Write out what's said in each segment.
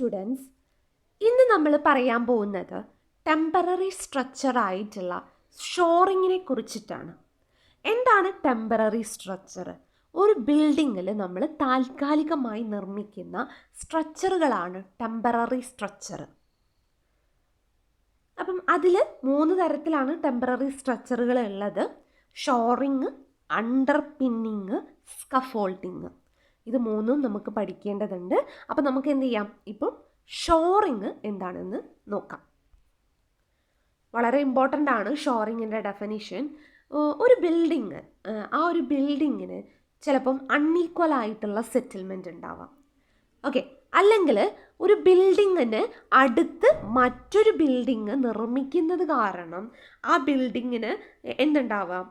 Students, ഇന്ന് നമ്മൾ പറയാൻ പോകുന്നത് ടെമ്പററി സ്ട്രക്ചർ ആയിട്ടുള്ള ഷോറിങ്ങിനെ കുറിച്ചിട്ടാണ്. എന്താണ് ടെമ്പററി സ്ട്രക്ചർ? ഒരു ബിൽഡിങ്ങിൽ നമ്മൾ താൽക്കാലികമായി നിർമ്മിക്കുന്ന സ്ട്രക്ചറുകളാണ് ടെമ്പററി സ്ട്രക്ചർ. അപ്പം അതിൽ 3 തരത്തിലാണ് ടെമ്പററി സ്ട്രക്ചറുകൾ ഉള്ളത്: ഷോറിങ്, അണ്ടർപിന്നിങ്, സ്കഫോൾഡിങ്. ഇത് 3ഉം നമുക്ക് പഠിക്കേണ്ടതുണ്ട്. അപ്പം നമുക്ക് എന്ത് ചെയ്യാം, ഇപ്പം ഷോറിങ് എന്താണെന്ന് നോക്കാം. വളരെ ഇമ്പോർട്ടൻ്റ് ആണ് ഷോറിങ്ങിൻ്റെ ഡെഫിനിഷൻ. ഒരു ബിൽഡിങ്, ആ ഒരു ബിൽഡിങ്ങിന് ചിലപ്പം അൺഈക്വൽ ആയിട്ടുള്ള സെറ്റിൽമെൻറ്റ് ഉണ്ടാവാം. ഓക്കെ, അല്ലെങ്കിൽ ഒരു ബിൽഡിങ്ങിന് അടുത്ത് മറ്റൊരു ബിൽഡിങ് നിർമ്മിക്കുന്നത് കാരണം ആ ബിൽഡിങ്ങിന് എന്തുണ്ടാവാം,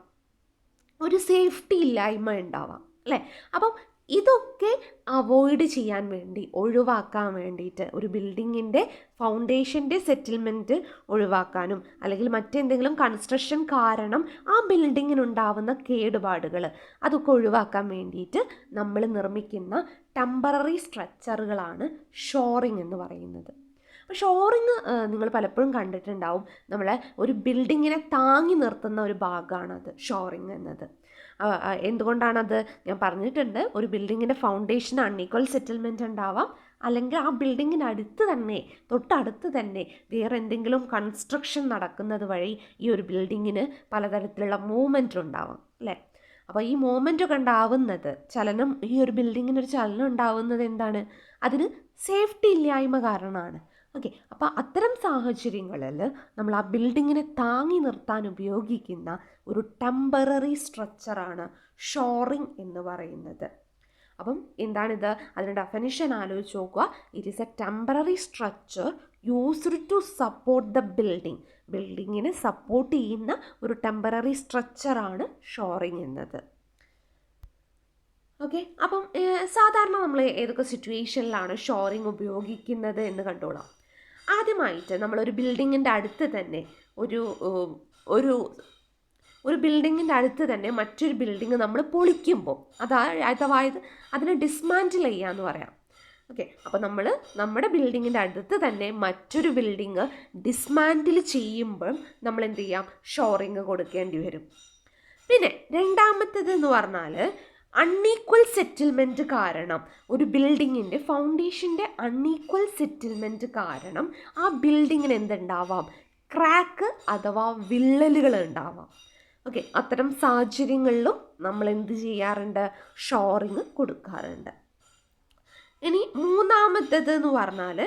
ഒരു സേഫ്റ്റി ഇല്ലായ്മ ഉണ്ടാവാം, അല്ലേ? അപ്പം ഇതൊക്കെ അവോയ്ഡ് ചെയ്യാൻ വേണ്ടി, ഒഴിവാക്കാൻ വേണ്ടിയിട്ട്, ഒരു ബിൽഡിങ്ങിൻ്റെ ഫൗണ്ടേഷൻ്റെ സെറ്റിൽമെൻറ്റ് ഒഴിവാക്കാനും അല്ലെങ്കിൽ മറ്റെന്തെങ്കിലും കൺസ്ട്രക്ഷൻ കാരണം ആ ബിൽഡിങ്ങിനുണ്ടാവുന്ന കേടുപാടുകൾ അതൊക്കെ ഒഴിവാക്കാൻ വേണ്ടിയിട്ട് നമ്മൾ നിർമ്മിക്കുന്ന ടെമ്പററി സ്ട്രക്ചറുകളാണ് ഷോറിങ് എന്ന് പറയുന്നത്. ഷോറിങ് നിങ്ങൾ പലപ്പോഴും കണ്ടിട്ടുണ്ടാവും. നമ്മളെ ഒരു ബിൽഡിങ്ങിനെ താങ്ങി നിർത്തുന്ന ഒരു ഭാഗമാണത് ഷോറിങ് എന്നത്. എന്തുകൊണ്ടാണത് ഞാൻ പറഞ്ഞിട്ടുണ്ട്. ഒരു ബിൽഡിങ്ങിൻ്റെ ഫൗണ്ടേഷൻ അൺഈക്വൽ സെറ്റിൽമെൻറ്റ് ഉണ്ടാവാം, അല്ലെങ്കിൽ ആ ബിൽഡിങ്ങിനടുത്ത് തന്നെ, തൊട്ടടുത്ത് തന്നെ വേറെ എന്തെങ്കിലും കൺസ്ട്രക്ഷൻ നടക്കുന്നത് വഴി ഈ ഒരു ബിൽഡിങ്ങിന് പലതരത്തിലുള്ള മൂവ്മെൻറ്റ് ഉണ്ടാവാം, അല്ലേ? അപ്പോൾ ഈ മൂവ്മെൻ്റ് ഒക്കെ ഉണ്ടാവുന്നത്, ചലനം, ഈ ഒരു ബിൽഡിങ്ങിനൊരു ചലനം ഉണ്ടാവുന്നത് എന്താണ്? അതിന് സേഫ്റ്റി ഇല്ലായ്മ കാരണമാണ്. ഓക്കെ, അപ്പോൾ അത്തരം സാഹചര്യങ്ങളിൽ നമ്മൾ ആ ബിൽഡിങ്ങിനെ താങ്ങി നിർത്താൻ ഉപയോഗിക്കുന്ന ഒരു ടെമ്പററി സ്ട്രക്ചറാണ് ഷോറിങ് എന്ന് പറയുന്നത്. അപ്പം എന്താണിത്? അതിൻ്റെ ഡെഫിനിഷൻ ആലോചിച്ച് നോക്കുക. It is a temporary structure used to support the building. ബിൽഡിങ്ങിനെ സപ്പോർട്ട് ചെയ്യുന്ന ഒരു ടെമ്പററി സ്ട്രക്ചറാണ് ഷോറിങ് എന്നത്. ഓക്കെ, അപ്പം സാധാരണ നമ്മൾ ഏതൊക്കെ സിറ്റുവേഷനിലാണ് ഷോറിങ് ഉപയോഗിക്കുന്നത് എന്ന് കണ്ടോളാം. ആദ്യമായിട്ട് നമ്മളൊരു ബിൽഡിങ്ങിൻ്റെ അടുത്ത് തന്നെ ഒരു ബിൽഡിങ്ങിൻ്റെ അടുത്ത് തന്നെ മറ്റൊരു ബിൽഡിങ് നമ്മൾ പൊളിക്കുമ്പോൾ, അതായത് അതിനെ ഡിസ്മാൻറ്റിൽ ചെയ്യാന്ന് പറയാം. ഓക്കെ, അപ്പോൾ നമ്മൾ നമ്മുടെ ബിൽഡിങ്ങിൻ്റെ അടുത്ത് തന്നെ മറ്റൊരു ബിൽഡിങ് ഡിസ്മാൻറ്റിൽ ചെയ്യുമ്പോൾ നമ്മൾ എന്ത് ചെയ്യാം, ഷോറിങ് കൊടുക്കേണ്ടി വരും. പിന്നെ രണ്ടാമത്തേത് എന്ന് പറഞ്ഞാൽ അൺഈക്വൽ സെറ്റിൽമെൻറ്റ് കാരണം, ഒരു ബിൽഡിങ്ങിൻ്റെ ഫൗണ്ടേഷൻ്റെ അൺഈക്വൽ സെറ്റിൽമെൻറ്റ് കാരണം ആ ബിൽഡിങ്ങിന് എന്തുണ്ടാവാം, ക്രാക്ക് അഥവാ വിള്ളലുകൾ ഉണ്ടാവാം. ഓക്കെ, അത്തരം സാഹചര്യങ്ങളിലും നമ്മൾ എന്ത് ചെയ്യാറുണ്ട്, ഷോറിങ് കൊടുക്കാറുണ്ട്. ഇനി മൂന്നാമത്തേത് എന്ന് പറഞ്ഞാൽ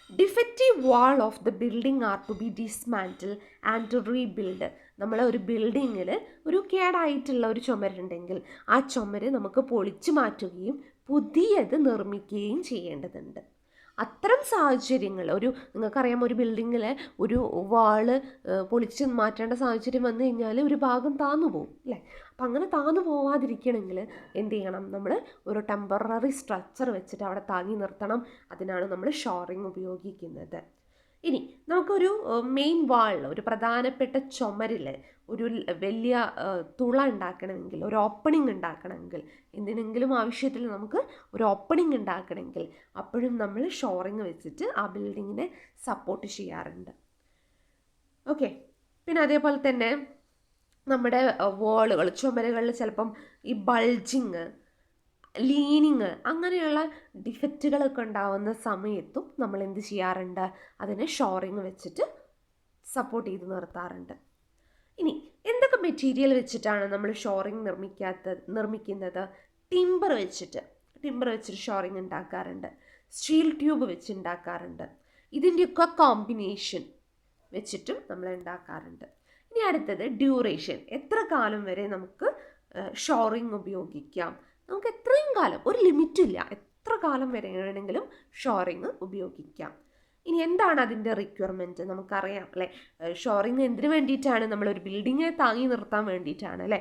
defective wall of the building are to be dismantle and to rebuild. നമ്മൾ ഒരു ബിൽഡിങ്ങിൽ ഒരു കേടായിട്ടുള്ള ഒരു ചുമരുണ്ടെങ്കിൽ ആ ചുമര് നമുക്ക് പൊളിച്ചു മാറ്റുകയും പുതിയത് നിർമ്മിക്കുകയും ചെയ്യേണ്ടതുണ്ട്. അത്തരം സാഹചര്യങ്ങൾ, നിങ്ങൾക്കറിയാം, ഒരു ബിൽഡിങ്ങിൽ ഒരു വാള് പൊളിച്ച് മാറ്റേണ്ട സാഹചര്യം വന്നു കഴിഞ്ഞാൽ ഒരു ഭാഗം താന്നു പോകും, അല്ലേ? അപ്പം അങ്ങനെ താന്നു പോവാതിരിക്കണമെങ്കിൽ എന്ത് ചെയ്യണം, നമ്മൾ ഒരു ടെമ്പററി സ്ട്രക്ചർ വെച്ചിട്ട് അവിടെ താങ്ങി നിർത്തണം. അതിനാണ് നമ്മൾ ഷോറിങ് ഉപയോഗിക്കുന്നത്. ഇനി നമുക്കൊരു മെയിൻ വാൾ, ഒരു പ്രധാനപ്പെട്ട ചുമരിൽ ഒരു വലിയ തുള ഉണ്ടാക്കണമെങ്കിൽ, ഒരു ഓപ്പണിംഗ് ഉണ്ടാക്കണമെങ്കിൽ, എന്തിനെങ്കിലും ആവശ്യത്തിൽ നമുക്ക് ഒരു ഓപ്പണിംഗ് ഉണ്ടാക്കണമെങ്കിൽ അപ്പോഴും നമ്മൾ ഷോറിങ് വെച്ചിട്ട് ആ ബിൽഡിങ്ങിനെ സപ്പോർട്ട് ചെയ്യാറുണ്ട്. ഓക്കെ, പിന്നെ അതേപോലെ തന്നെ നമ്മുടെ വാളുകൾ, ചുമരുകളിൽ ചിലപ്പം ഈ ബൾജിങ്, ലീനിങ്, അങ്ങനെയുള്ള ഡിഫക്റ്റുകളൊക്കെ ഉണ്ടാവുന്ന സമയത്തും നമ്മൾ എന്ത് ചെയ്യാറുണ്ട്, അതിനെ ഷോറിങ് വെച്ചിട്ട് സപ്പോർട്ട് ചെയ്ത് നിർത്താറുണ്ട്. ഇനി എന്തൊക്കെ മെറ്റീരിയൽ വെച്ചിട്ടാണ് നമ്മൾ ഷോറിങ് നിർമ്മിക്കുന്നത്? ടിമ്പർ വെച്ചിട്ട് ഷോറിങ് ഉണ്ടാക്കാറുണ്ട്. സ്റ്റീൽ ട്യൂബ് വെച്ച് ഉണ്ടാക്കാറുണ്ട്. ഇതിൻ്റെയൊക്കെ കോമ്പിനേഷൻ വെച്ചിട്ടും നമ്മൾ ഉണ്ടാക്കാറുണ്ട്. ഇനി അടുത്തത് ഡ്യൂറേഷൻ. എത്ര കാലം വരെ നമുക്ക് ഷോറിങ് ഉപയോഗിക്കാം? നമുക്ക് എത്രയും കാലം, ഒരു ലിമിറ്റില്ല, എത്ര കാലം വരെ വേണമെങ്കിലും ഷോറിങ് ഉപയോഗിക്കാം. ഇനി എന്താണ് അതിൻ്റെ റിക്വയർമെൻറ്റ്? നമുക്കറിയാം, അല്ലേ? ഷോറിങ് എന്തിനു വേണ്ടിയിട്ടാണ്? നമ്മളൊരു ബിൽഡിങ്ങിനെ താങ്ങി നിർത്താൻ വേണ്ടിയിട്ടാണ്, അല്ലേ?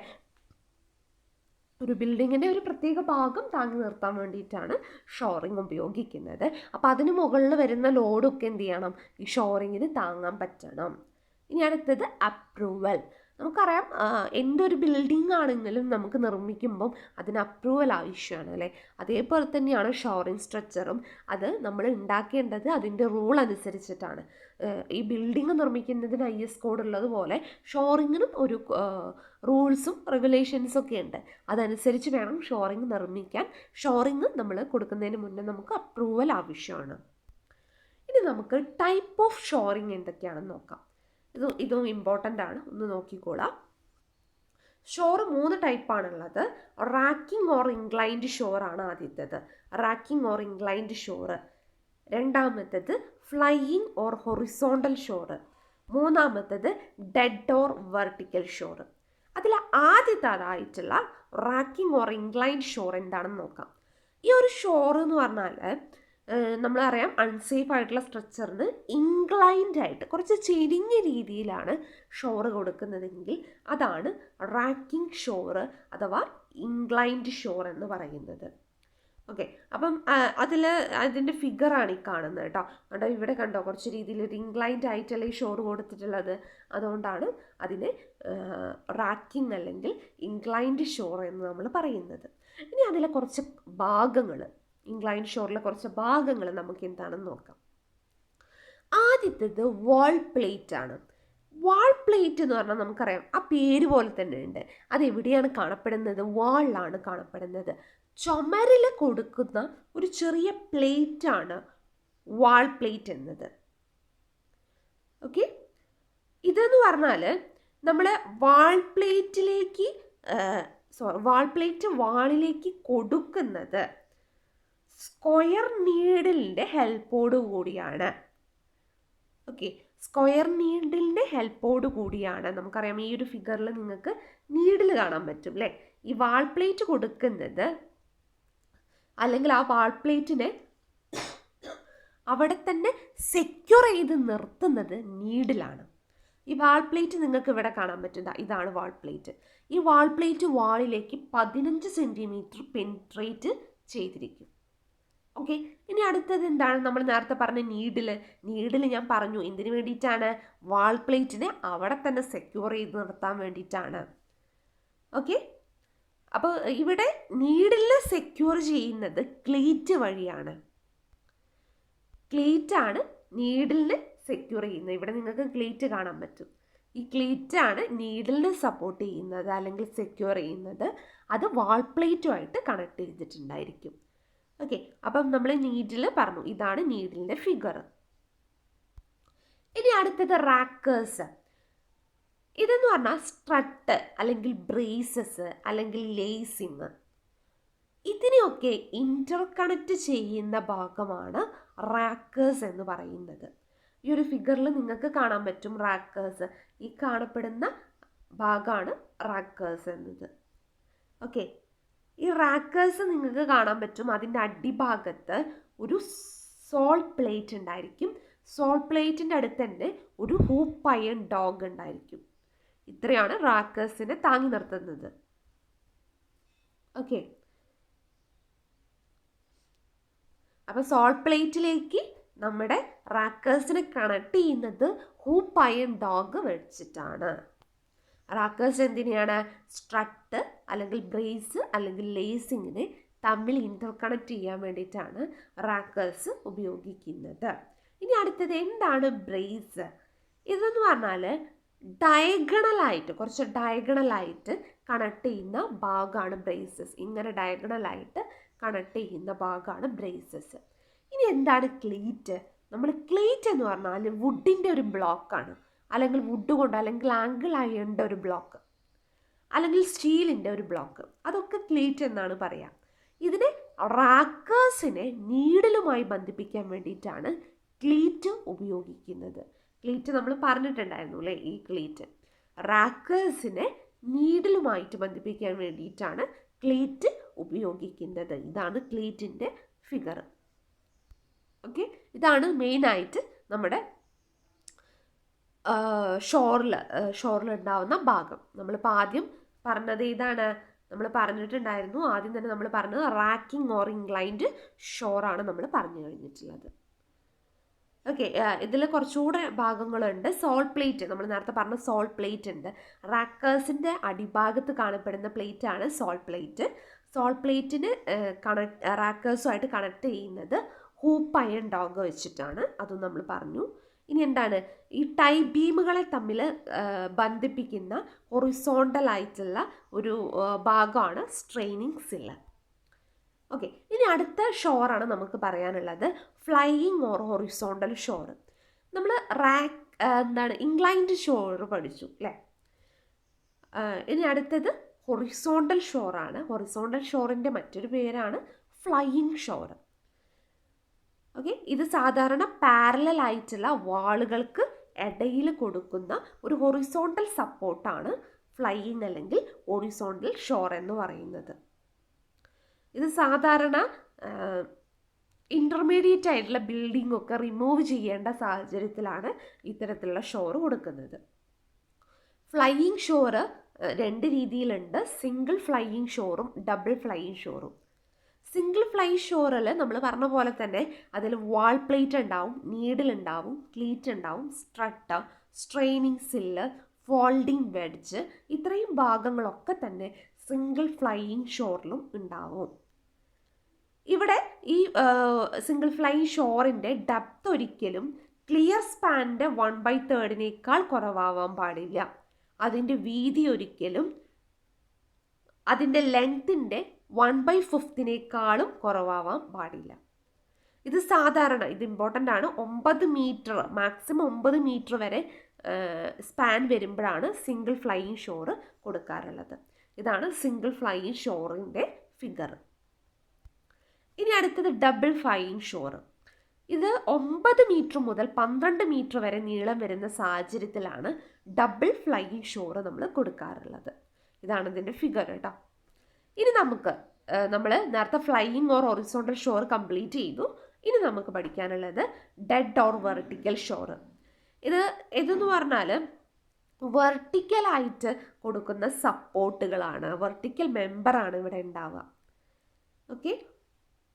ഒരു ബിൽഡിങ്ങിൻ്റെ ഒരു പ്രത്യേക ഭാഗം താങ്ങി നിർത്താൻ വേണ്ടിയിട്ടാണ് ഷോറിങ് ഉപയോഗിക്കുന്നത്. അപ്പോൾ അതിന് മുകളിൽ വരുന്ന ലോഡൊക്കെ എന്ത് ചെയ്യണം, ഈ ഷോറിങ്ങിന് താങ്ങാൻ പറ്റണം. ഇനി അടുത്തത് അപ്രൂവൽ. നമുക്കറിയാം എന്തൊരു ബിൽഡിംഗ് ആണെങ്കിലും നമുക്ക് നിർമ്മിക്കുമ്പം അതിന് അപ്രൂവൽ ആവശ്യമാണ് അല്ലേ. അതേപോലെ തന്നെയാണ് ഷോറിങ് സ്ട്രക്ചറും. അത് നമ്മൾ ഉണ്ടാക്കേണ്ടത് അതിൻ്റെ റൂൾ അനുസരിച്ചിട്ടാണ്. ഈ ബിൽഡിംഗ് നിർമ്മിക്കുന്നതിന് IS കോഡ് ഉള്ളതുപോലെ ഷോറിങ്ങിനും ഒരു റൂൾസും റെഗുലേഷൻസും ഒക്കെ ഉണ്ട്. അതനുസരിച്ച് വേണം ഷോറിങ് നിർമ്മിക്കാൻ. ഷോറിങ് നമ്മൾ കൊടുക്കുന്നതിന് മുന്നേ നമുക്ക് അപ്രൂവൽ ആവശ്യമാണ്. ഇനി നമുക്ക് ടൈപ്പ് ഓഫ് ഷോറിങ് എന്തൊക്കെയാണെന്ന് നോക്കാം. ഇതും ഇമ്പോർട്ടൻ്റ് ആണ്, ഒന്ന് നോക്കിക്കോളാം. ഷോർ 3 ടൈപ്പാണുള്ളത്. റാക്കിംഗ് ഓർ ഇൻക്ലൈൻഡ് ഷോറാണ് ആദ്യത്തേത്, റാക്കിംഗ് ഓർ ഇൻക്ലൈൻഡ് ഷോറ്. രണ്ടാമത്തേത് ഫ്ലൈയിങ് ഓർ ഹൊറിസോണ്ടൽ ഷോറ്. മൂന്നാമത്തേത് ഡെഡ് ഓർ വെർട്ടിക്കൽ ഷോറ്. അതിൽ ആദ്യത്തേതായിട്ടുള്ള റാക്കിംഗ് ഓർ ഇൻക്ലൈൻഡ് ഷോർ എന്താണെന്ന് നോക്കാം. ഈ ഒരു ഷോർ എന്ന് പറഞ്ഞാൽ നമ്മളറിയാം അൺസേഫ് ആയിട്ടുള്ള സ്ട്രക്ചറിന് ഇൻക്ലൈൻഡ് ആയിട്ട് കുറച്ച് ചെരിഞ്ഞ രീതിയിലാണ് ഷോറ് കൊടുക്കുന്നതെങ്കിൽ അതാണ് റാക്കിംഗ് ഷോറ് അഥവാ ഇൻക്ലൈൻഡ് ഷോർ എന്ന് പറയുന്നത്. ഓക്കെ, അപ്പം അതിൻ്റെ ഫിഗറാണ് ഈ കാണുന്നത് കേട്ടോ. കണ്ടോ, ഇവിടെ കണ്ടോ കുറച്ച് രീതിയിൽ ഒരു ഇൻക്ലൈൻഡ് ആയിട്ടല്ലേ ഈ ഷോർ കൊടുത്തിട്ടുള്ളത്. അതുകൊണ്ടാണ് അതിനെ റാക്കിംഗ് അല്ലെങ്കിൽ ഇൻക്ലൈൻഡ് ഷോർ എന്ന് നമ്മൾ പറയുന്നത്. ഇനി അതിലെ കുറച്ച് ഭാഗങ്ങൾ, ഇൻക്ലൈൻഡ് ഷോറിലെ കുറച്ച് ഭാഗങ്ങൾ നമുക്ക് എന്താണെന്ന് നോക്കാം. ആദ്യത്തേത് വാൾ പ്ലേറ്റ് ആണ്. വാൾ പ്ലേറ്റ് എന്ന് പറഞ്ഞാൽ നമുക്കറിയാം ആ പേര് പോലെ തന്നെ ഉണ്ട്. അതെവിടെയാണ് കാണപ്പെടുന്നത്? വാളിലാണ് കാണപ്പെടുന്നത്. ചുമരിൽ കൊടുക്കുന്ന ഒരു ചെറിയ പ്ലേറ്റ് ആണ് വാൾ പ്ലേറ്റ് എന്നത്. ഓക്കെ, ഇതെന്ന് പറഞ്ഞാൽ നമ്മൾ വാൾ പ്ലേറ്റ് വാളിലേക്ക് കൊടുക്കുന്നത് സ്ക്വയർ നീഡിലിൻ്റെ ഹെൽപ്പോട് കൂടിയാണ്. ഓക്കെ, സ്ക്വയർ നീഡിലിൻ്റെ ഹെൽപ്പോട് കൂടിയാണ്. നമുക്കറിയാം ഈ ഒരു ഫിഗറിൽ നിങ്ങൾക്ക് നീഡിൽ കാണാൻ പറ്റും അല്ലേ. ഈ വാൾ പ്ലേറ്റ് കൊടുക്കുന്നത് അല്ലെങ്കിൽ ആ വാൾ പ്ലേറ്റിനെ അവിടെ തന്നെ സെക്യൂർ ചെയ്ത് നിർത്തുന്നത് നീഡിലാണ്. ഈ വാൾ പ്ലേറ്റ് നിങ്ങൾക്ക് ഇവിടെ കാണാൻ പറ്റും. ഇതാണ് വാൾ പ്ലേറ്റ്. ഈ വാൾ പ്ലേറ്റ് വാളിലേക്ക് 15 സെൻറ്റിമീറ്റർ പെനിട്രേറ്റ് ചെയ്തിരിക്കും. ഓക്കെ, ഇനി അടുത്തത് എന്താണ്? നമ്മൾ നേരത്തെ പറഞ്ഞ നീഡിൽ ഞാൻ പറഞ്ഞു എന്തിനു വേണ്ടിയിട്ടാണ്? വാൾ പ്ലേറ്റിനെ അവിടെ തന്നെ സെക്യൂർ ചെയ്ത് നിർത്താൻ വേണ്ടിയിട്ടാണ്. ഓക്കെ, അപ്പോൾ ഇവിടെ നീഡിലിനെ സെക്യൂർ ചെയ്യുന്നത് ക്ലീറ്റ് വഴിയാണ്. ക്ലീറ്റാണ് നീഡിലിനെ സെക്യൂർ ചെയ്യുന്നത്. ഇവിടെ നിങ്ങൾക്ക് ക്ലീറ്റ് കാണാൻ പറ്റും. ഈ ക്ലീറ്റാണ് നീഡിലിനെ സപ്പോർട്ട് ചെയ്യുന്നത് അല്ലെങ്കിൽ സെക്യൂർ ചെയ്യുന്നത്. അത് വാൾ പ്ലേറ്റുമായിട്ട് കണക്ട് ചെയ്തിട്ടുണ്ടായിരിക്കും. ഓക്കെ, അപ്പം നമ്മൾ നീഡിൽ പറഞ്ഞു, ഇതാണ് നീഡിലിൻ്റെ ഫിഗർ. ഇനി അടുത്തത് റാക്കേഴ്സ്. ഇതെന്ന് പറഞ്ഞാൽ സ്ട്രട്ട് അല്ലെങ്കിൽ ബ്രേസസ് അല്ലെങ്കിൽ ലേസിങ്, ഇതിനെയൊക്കെ ഇന്റർകണക്ട് ചെയ്യുന്ന ഭാഗമാണ് റാക്കേഴ്സ് എന്ന് പറയുന്നത്. ഈ ഒരു ഫിഗറിൽ നിങ്ങൾക്ക് കാണാൻ പറ്റും റാക്കേഴ്സ്. ഈ കാണപ്പെടുന്ന ഭാഗമാണ് റാക്കേഴ്സ് എന്നത്. ഓക്കെ, ഈ റാക്കേഴ്സ് നിങ്ങൾക്ക് കാണാൻ പറ്റും. അതിൻ്റെ അടിഭാഗത്ത് ഒരു സോൾ പ്ലേറ്റ് ഉണ്ടായിരിക്കും. സോൾ പ്ലേറ്റിൻ്റെ അടുത്ത് തന്നെ ഒരു ഹൂപ്പ് അയൺ ഡോഗ് ഉണ്ടായിരിക്കും. ഇത്രയാണ് റാക്കേഴ്സിനെ താങ്ങി നിർത്തുന്നത്. ഓക്കെ, അപ്പോൾ സോൾ പ്ലേറ്റിലേക്ക് നമ്മുടെ റാക്കേഴ്സിനെ കണക്ട് ചെയ്യുന്നത് ഹൂപ്പ് അയൺ ഡോഗ് വെച്ചിട്ടാണ്. റാക്കേഴ്സ് എന്തിനാണ്? സ്ട്രട്ട് അല്ലെങ്കിൽ ബ്രേസ് അല്ലെങ്കിൽ ലേസിങ്ങിനെ തമ്മിൽ ഇന്റർകണക്ട് ചെയ്യാൻ വേണ്ടിയിട്ടാണ് റാക്കേഴ്സ് ഉപയോഗിക്കുന്നത്. ഇനി അടുത്തത് എന്താണ് ബ്രേസ്? ഇതെന്ന് പറഞ്ഞാൽ കുറച്ച് ഡയഗണലായിട്ട് കണക്ട് ചെയ്യുന്ന ഭാഗമാണ് ബ്രേസസ്. ഇങ്ങനെ ഡയഗണലായിട്ട് കണക്ട് ചെയ്യുന്ന ഭാഗമാണ് ബ്രേസസ്. ഇനി എന്താണ് ക്ലീറ്റ്? നമ്മൾ ക്ലീറ്റ് എന്ന് പറഞ്ഞാൽ വുഡിൻ്റെ ഒരു ബ്ലോക്കാണ്, അല്ലെങ്കിൽ വുഡ് കൊണ്ട് അല്ലെങ്കിൽ ആംഗിൾ അയണിൻ്റെ ഒരു ബ്ലോക്ക്, അല്ലെങ്കിൽ സ്റ്റീലിൻ്റെ ഒരു ബ്ലോക്ക്. അതൊക്കെ ക്ലീറ്റ് എന്നാണ് പറയുക. ഇതിനെ റാക്കേഴ്സിനെ നീഡിലുമായി ബന്ധിപ്പിക്കാൻ വേണ്ടിയിട്ടാണ് ക്ലീറ്റ് ഉപയോഗിക്കുന്നത്. ക്ലീറ്റ് നമ്മൾ പറഞ്ഞിട്ടുണ്ടായിരുന്നു അല്ലേ, ഈ ക്ലീറ്റ് റാക്കേഴ്സിനെ നീഡിലുമായിട്ട് ബന്ധിപ്പിക്കാൻ വേണ്ടിയിട്ടാണ് ക്ലീറ്റ് ഉപയോഗിക്കുന്നത്. ഇതാണ് ക്ലീറ്റിൻ്റെ ഫിഗർ. ഓക്കെ, ഇതാണ് മെയിനായിട്ട് നമ്മുടെ ഷോറിലുണ്ടാവുന്ന ഭാഗം. നമ്മളിപ്പോൾ ആദ്യം പറഞ്ഞത് ഇതാണ്, നമ്മൾ പറഞ്ഞിട്ടുണ്ടായിരുന്നു. ആദ്യം തന്നെ നമ്മൾ പറഞ്ഞത് റാക്കിംഗ് ഓർ ഇൻക്ലൈൻഡ് ഷോറാണ് നമ്മൾ പറഞ്ഞു കഴിഞ്ഞിട്ടുള്ളത്. ഓക്കെ, ഇതിൽ കുറച്ചുകൂടെ ഭാഗങ്ങളുണ്ട്. സോൾ പ്ലേറ്റ്, നമ്മൾ നേരത്തെ പറഞ്ഞ സോൾ പ്ലേറ്റ് ഉണ്ട്. റാക്കേഴ്സിൻ്റെ അടിഭാഗത്ത് കാണപ്പെടുന്ന പ്ലേറ്റ് ആണ് സോൾ പ്ലേറ്റ്. സോൾ പ്ലേറ്റിന് റാക്കേഴ്സുമായിട്ട് കണക്ട് ചെയ്യുന്നത് ഹൂപ്പ് അയൺ ഡോഗ് വെച്ചിട്ടാണ്, അതും നമ്മൾ പറഞ്ഞു. ഇനി എന്താണ്, ഈ ടൈ ബീമുകളെ തമ്മിൽ ബന്ധിപ്പിക്കുന്ന ഹൊറിസോണ്ടൽ ആയിട്ടുള്ള ഒരു ഭാഗമാണ് സ്ട്രെയിനിങ് സില്ല്. ഓക്കെ, ഇനി അടുത്ത ഷോറാണ് നമുക്ക് പറയാനുള്ളത്, ഫ്ലൈയിങ് ഓർ ഹൊറിസോണ്ടൽ ഷോർ. നമ്മൾ എന്താണ് ഇൻക്ലൈൻഡ് ഷോർ പഠിച്ചു അല്ലേ. ഇനി അടുത്തത് ഹൊറിസോണ്ടൽ ഷോറാണ്. ഹൊറിസോണ്ടൽ ഷോറിൻ്റെ മറ്റൊരു പേരാണ് ഫ്ലൈയിങ് ഷോർ. ഓക്കെ, ഇത് സാധാരണ പാരലൽ ആയിട്ടുള്ള വാളുകൾക്ക് ഇടയിൽ കൊടുക്കുന്ന ഒരു ഹൊറിസോണ്ടൽ സപ്പോർട്ടാണ് ഫ്ലൈയിങ് അല്ലെങ്കിൽ ഹൊറിസോണ്ടൽ ഷോർ എന്ന് പറയുന്നത്. ഇത് സാധാരണ ഇൻ്റർമീഡിയറ്റ് ആയിട്ടുള്ള ബിൽഡിംഗ് ഒക്കെ റിമൂവ് ചെയ്യേണ്ട സാഹചര്യത്തിലാണ് ഇത്തരത്തിലുള്ള ഷോർ കൊടുക്കുന്നത്. ഫ്ലൈയിങ് ഷോർ രണ്ട് രീതിയിലുണ്ട്, സിംഗിൾ ഫ്ലൈയിങ് ഷോറും ഡബിൾ ഫ്ലൈയിങ് ഷോറും. സിംഗിൾ ഫ്ലൈ ഷോറിൽ നമ്മൾ പറഞ്ഞ പോലെ തന്നെ അതിൽ വാൾ പ്ലേറ്റ് ഉണ്ടാവും, നീഡിൽ ഉണ്ടാവും, ക്ലീറ്റ് ഉണ്ടാവും, strut, straining sill, folding wedge, ഇത്രയും ഭാഗങ്ങളൊക്കെ തന്നെ സിംഗിൾ ഫ്ലൈയിങ് ഷോറിലും ഉണ്ടാവും. ഇവിടെ ഈ സിംഗിൾ ഫ്ലൈ ഷോറിൻ്റെ ഡെപ്ത് ഒരിക്കലും ക്ലിയർ സ്പാനിൻ്റെ 1/3 കുറവാവാൻ പാടില്ല. അതിൻ്റെ വീതി ഒരിക്കലും അതിൻ്റെ ലെങ്ത്തിൻ്റെ 1/5 കുറവാവാൻ പാടില്ല. ഇത് സാധാരണ, ഇത് ഇമ്പോർട്ടൻ്റ് ആണ്, 9 മീറ്റർ, മാക്സിമം 9 മീറ്റർ വരെ സ്പാൻ വരുമ്പോഴാണ് സിംഗിൾ ഫ്ലൈയിങ് ഷോർ കൊടുക്കാറുള്ളത്. ഇതാണ് സിംഗിൾ ഫ്ലൈയിങ് ഷോറിൻ്റെ ഫിഗർ. ഇനി അടുത്തത് ഡബിൾ ഫ്ലൈയിങ് ഷോർ. ഇത് 9 മീറ്റർ മുതൽ 12 മീറ്റർ വരെ നീളം വരുന്ന സാഹചര്യത്തിലാണ് ഡബിൾ ഫ്ലൈയിങ് ഷോർ നമ്മൾ കൊടുക്കാറുള്ളത്. ഇതാണ് ഇതിൻ്റെ ഫിഗർ കേട്ടോ. ഇനി നമ്മൾ നേരത്തെ flying or horizontal shore complete ചെയ്തു. ഇനി നമുക്ക് പഠിക്കാനുള്ളത് ഡെഡ് ഓർ വെർട്ടിക്കൽ ഷോർ. ഇതെന്ന് പറഞ്ഞാൽ വെർട്ടിക്കലായിട്ട് കൊടുക്കുന്ന സപ്പോർട്ടുകളാണ്, വെർട്ടിക്കൽ മെമ്പറാണ് ഇവിടെ ഉണ്ടാവുക. ഓക്കെ,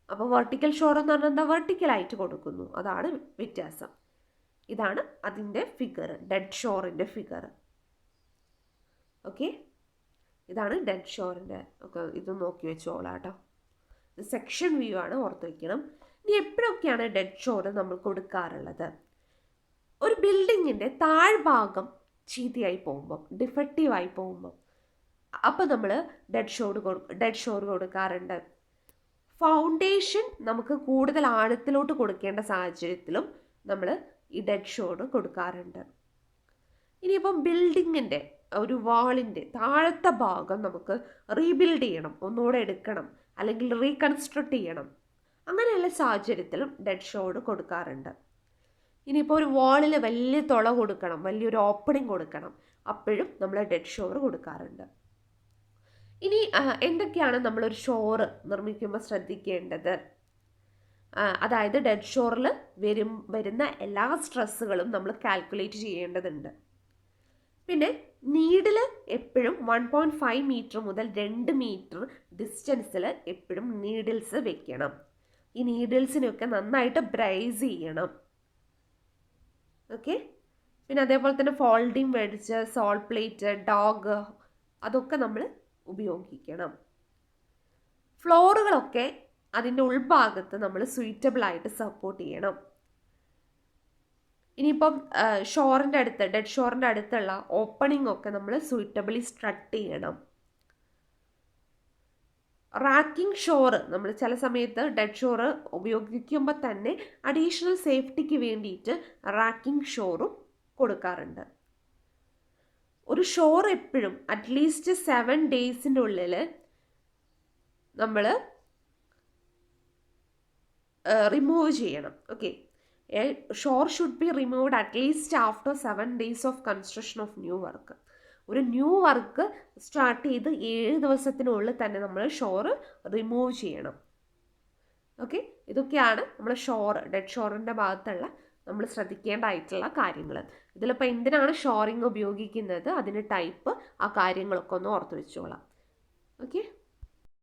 അപ്പോൾ വെർട്ടിക്കൽ ഷോർ എന്ന് പറഞ്ഞാൽ എന്താ, വെർട്ടിക്കലായിട്ട് കൊടുക്കുന്നു, അതാണ് വ്യത്യാസം. ഇതാണ് അതിൻ്റെ ഫിഗർ, ഡെഡ് ഷോറിൻ്റെ ഫിഗർ. ഓക്കെ, ഇതാണ് ഡെഡ് ഷോറിൻ്റെ ഒക്കെ. ഇത് നോക്കി വെച്ചോളാം കേട്ടോ. ഇത് സെക്ഷൻ വ്യൂ ആണ്, ഓർത്ത് വയ്ക്കണം. ഇനി എപ്പോഴൊക്കെയാണ് ഡെഡ് ഷോർ നമ്മൾ കൊടുക്കാറുള്ളത്? ഒരു ബിൽഡിങ്ങിൻ്റെ താഴ്ഭാഗം ചീത്തയായി പോകുമ്പം, ഡിഫക്റ്റീവായി പോകുമ്പം, അപ്പം നമ്മൾ ഡെഡ് ഷോർ കൊടുക്കാറുണ്ട്. ഫൗണ്ടേഷൻ നമുക്ക് കൂടുതൽ ആഴത്തിലോട്ട് കൊടുക്കേണ്ട സാഹചര്യത്തിലും നമ്മൾ ഈ ഡെഡ് ഷോർ കൊടുക്കാറുണ്ട്. ഇനിയിപ്പം ബിൽഡിങ്ങിൻ്റെ ഒരു വാളിൻ്റെ താഴത്തെ ഭാഗം നമുക്ക് റീബിൽഡ് ചെയ്യണം, ഒന്നുകൂടെ എടുക്കണം, അല്ലെങ്കിൽ റീകൺസ്ട്രക്ട് ചെയ്യണം, അങ്ങനെയുള്ള സാഹചര്യത്തിലും ഡെഡ് ഷോർ കൊടുക്കാറുണ്ട്. ഇനിയിപ്പോൾ ഒരു വാളിൽ വലിയ തുള കൊടുക്കണം, വലിയൊരു ഓപ്പണിംഗ് കൊടുക്കണം, അപ്പോഴും നമ്മൾ ഡെഡ് ഷോർ കൊടുക്കാറുണ്ട്. ഇനി എന്തൊക്കെയാണ് നമ്മളൊരു ഷോർ നിർമ്മിക്കുമ്പോൾ ശ്രദ്ധിക്കേണ്ടത്? അതായത് ഡെഡ് ഷോറിൽ വരുന്ന എല്ലാ സ്ട്രെസ്സുകളും നമ്മൾ കാൽക്കുലേറ്റ് ചെയ്യേണ്ടതുണ്ട്. പിന്നെ നീഡിൽ എപ്പോഴും 1.5 മീറ്റർ മുതൽ 2 മീറ്റർ ഡിസ്റ്റൻസിൽ എപ്പോഴും നീഡിൽസ് വെക്കണം. ഈ നീഡിൽസിനൊക്കെ നന്നായിട്ട് ബ്രൈസ് ചെയ്യണം. ഓക്കെ, പിന്നെ അതേപോലെ തന്നെ folding wedge, soul plate, dog, അതൊക്കെ നമ്മൾ ഉപയോഗിക്കണം. ഫ്ലോറുകളൊക്കെ അതിൻ്റെ ഉൾഭാഗത്ത് നമ്മൾ സുയിറ്റബിളായിട്ട് സപ്പോർട്ട് ചെയ്യണം. ഇനിയിപ്പം ഡെഡ് ഷോറിൻ്റെ അടുത്തുള്ള ഓപ്പണിംഗ് ഒക്കെ നമ്മൾ സുയിറ്റബിളി സ്ട്രട്ട് ചെയ്യണം. റാക്കിംഗ് ഷോർ നമ്മൾ ചില സമയത്ത് ഡെഡ് ഷോർ ഉപയോഗിക്കുമ്പോൾ തന്നെ അഡീഷണൽ സേഫ്റ്റിക്ക് വേണ്ടിയിട്ട് റാക്കിംഗ് ഷോറും കൊടുക്കാറുണ്ട്. ഒരു ഷോർ എപ്പോഴും അറ്റ്ലീസ്റ്റ് 7 ഡേയ്സിൻ്റെ ഉള്ളിൽ നമ്മൾ റിമൂവ് ചെയ്യണം. Okay, shore should be removed at least after 7 days of construction of new work. ഒരു ന്യൂ വർക്ക് സ്റ്റാർട്ട് ചെയ്ത് 7 ദിവസത്തിനുള്ളിൽ തന്നെ നമ്മൾ ഷോർ റിമൂവ് ചെയ്യണം. ഓക്കെ, ഇതൊക്കെയാണ് നമ്മൾ ഡെഡ് ഷോറിൻ്റെ ഭാഗത്തുള്ള നമ്മൾ ശ്രദ്ധിക്കേണ്ടതായിട്ടുള്ള കാര്യങ്ങൾ. ഇതിലിപ്പോൾ എന്തിനാണ് ഷോറിങ് ഉപയോഗിക്കുന്നത്, അതിന് ടൈപ്പ്, ആ കാര്യങ്ങളൊക്കെ ഒന്ന് ഓർത്ത് വെച്ചോളാം. ഓക്കെ.